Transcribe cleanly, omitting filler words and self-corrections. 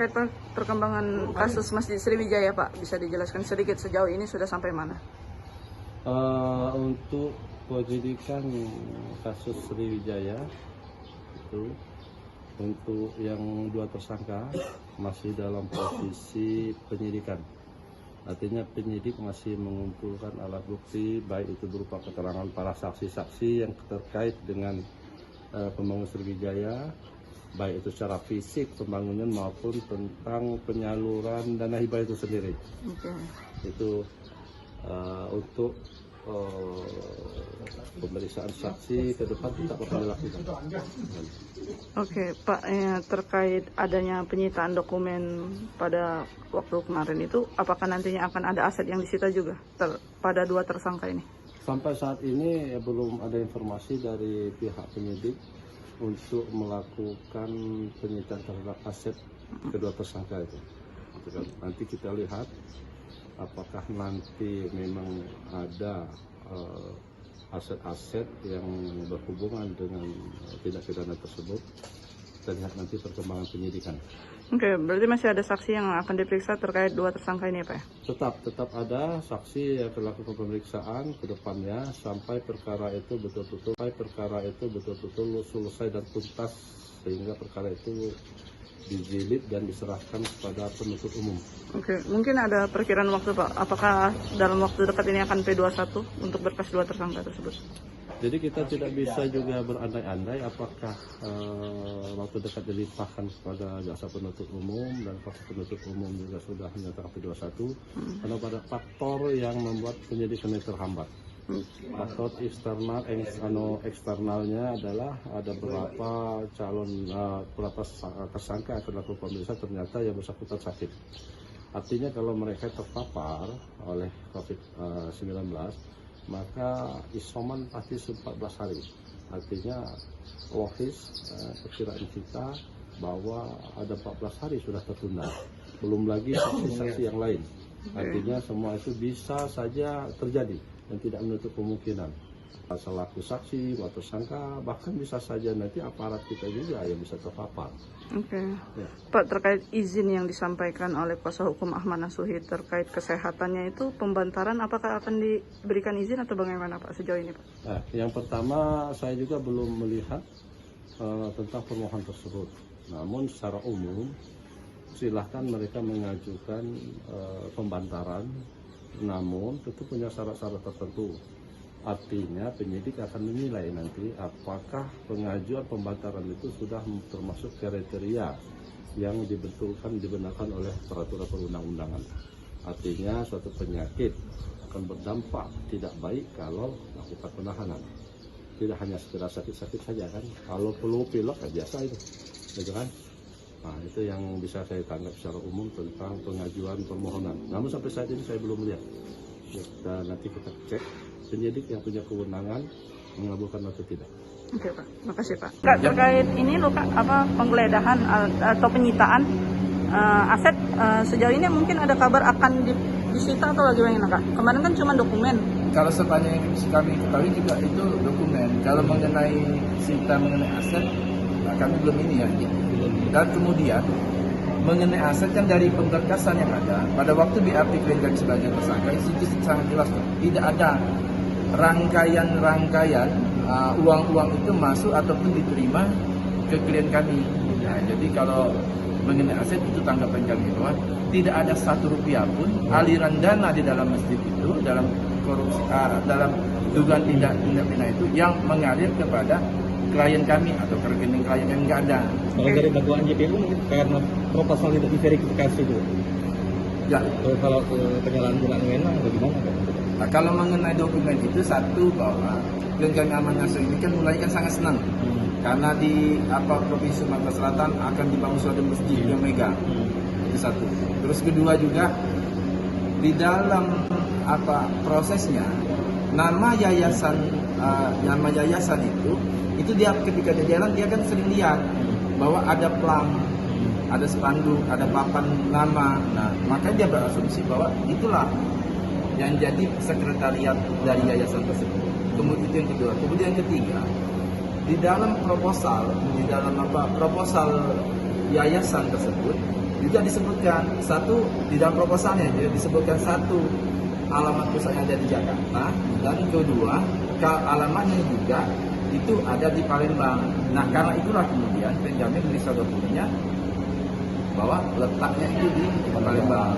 terkait perkembangan kasus Masjid Sriwijaya Pak, bisa dijelaskan sedikit sejauh ini sudah sampai mana? Untuk penyelidikan kasus Sriwijaya itu untuk yang 2 tersangka masih dalam posisi penyidikan. Artinya penyidik masih mengumpulkan alat bukti, baik itu berupa keterangan para saksi-saksi yang terkait dengan pembangunan Sriwijaya, baik itu secara fisik pembangunan maupun tentang penyaluran dana hibah itu sendiri. Itu untuk pemeriksaan saksi ke depan tetap akan dilakukan. Oke, Pak, terkait adanya penyitaan dokumen pada waktu kemarin itu, apakah nantinya akan ada aset yang disita juga pada 2 tersangka ini? Sampai saat ini belum ada informasi dari pihak penyidik untuk melakukan penyitaan terhadap aset kedua tersangka itu. Nanti kita lihat apakah nanti memang ada aset-aset yang berhubungan dengan tindak pidana tersebut. Kita lihat nanti perkembangan penyidikan. Oke, berarti masih ada saksi yang akan diperiksa terkait 2 tersangka ini, Pak? Tetap ada saksi yang dilakukan pemeriksaan ke depannya sampai perkara itu betul-betul selesai dan tuntas, sehingga perkara itu dijilid dan diserahkan kepada penuntut umum. Oke, mungkin ada perkiraan waktu, Pak. Apakah dalam waktu dekat ini akan P21 untuk berkas 2 tersangka tersebut? Jadi kita tidak bisa juga berandai-andai apakah waktu dekat dilimpahkan kepada jaksa penuntut umum, dan jaksa penuntut umum juga sudah menyatakan P21 karena pada faktor yang membuat penyidikan ini terhambat. Faktor eksternalnya adalah ada beberapa beberapa tersangka yang terlaku pemeriksaan, ternyata yang bersangkutan sakit. Artinya kalau mereka terpapar oleh COVID-19, maka isoman pasti 14 hari. Artinya logis perkiraan kita bahwa ada 14 hari sudah tertunda. Belum lagi saksi-saksi yang lain. Artinya semua itu bisa saja terjadi dan tidak menutup kemungkinan. Selaku saksi, tersangka, bahkan bisa saja nanti aparat kita juga yang bisa terpapar. Oke. Ya. Pak, terkait izin yang disampaikan oleh kuasa hukum Ahmad Nasuhi terkait kesehatannya itu, pembantaran apakah akan diberikan izin atau bagaimana Pak sejauh ini Pak? Nah, yang pertama saya juga belum melihat tentang permohonan tersebut. Namun secara umum silahkan mereka mengajukan pembantaran, namun tentu punya syarat-syarat tertentu. Artinya penyidik akan menilai nanti apakah pengajuan pembantaran itu sudah termasuk kriteria yang dibenarkan oleh peraturan perundang-undangan. Artinya suatu penyakit akan berdampak tidak baik kalau melakukan penahanan. Tidak hanya sekedar sakit-sakit saja kan, kalau perlu pilek ya biasa itu, gitu kan? Nah, itu yang bisa saya tanggap secara umum tentang pengajuan permohonan. Namun sampai saat ini saya belum melihat. Dan nanti kita cek penyidik yang punya kewenangan mengabulkan atau tidak. Oke Pak, makasih Pak. Kak, terkait ini loh Kak, penggeledahan atau penyitaan aset sejauh ini mungkin ada kabar akan disita atau bagaimana Kak? Kemarin kan cuma dokumen. Kalau sepanjang yang kami ketahui juga itu dokumen. Kalau mengenai sita mengenai aset, kami belum ini ya. Dan kemudian mengenai aset kan dari pemberkasan yang ada, pada waktu BAP diklaimkan sebagai tersangka itu sangat jelas tuh. Tidak ada rangkaian uang-uang itu masuk ataupun diterima ke klien kami. Nah, jadi kalau mengenai aset itu tanggapan kami bahwa tidak ada 1 rupiah pun aliran dana di dalam masjid itu, dalam korupsi, dalam dugaan tindak pidana itu yang mengalir kepada klien kami atau ke rekening klien kami, nggak ada. Kalau dari dakwaan JPU karena proposal tidak diverifikasi itu. Ya. Kalau penyalahan bulan wewenang bagaimana? Nah, kalau mengenai dokumen itu, satu bahwa klien kami Ahmad Nasuhi ini kan mulai kan sangat senang karena di Provinsi Sumatera Selatan akan dibangun suatu masjid yang mega. Itu satu. Terus kedua juga di dalam prosesnya nama yayasan itu dia ketika dia jalan dia kan sering lihat bahwa ada plam, ada spanduk, ada papan nama. Nah, maka dia berasumsi bahwa itulah yang jadi sekretariat dari yayasan tersebut. Kemudian itu yang kedua. Kemudian yang ketiga, di dalam proposal yayasan tersebut juga disebutkan satu di dalam proposalnya disebutkan satu alamat pusatnya ada di Jakarta dan kedua alamatnya juga itu ada di Palembang. Nah karena itulah kemudian penjamin memeriksa dokumennya bahwa letaknya itu di Palembang.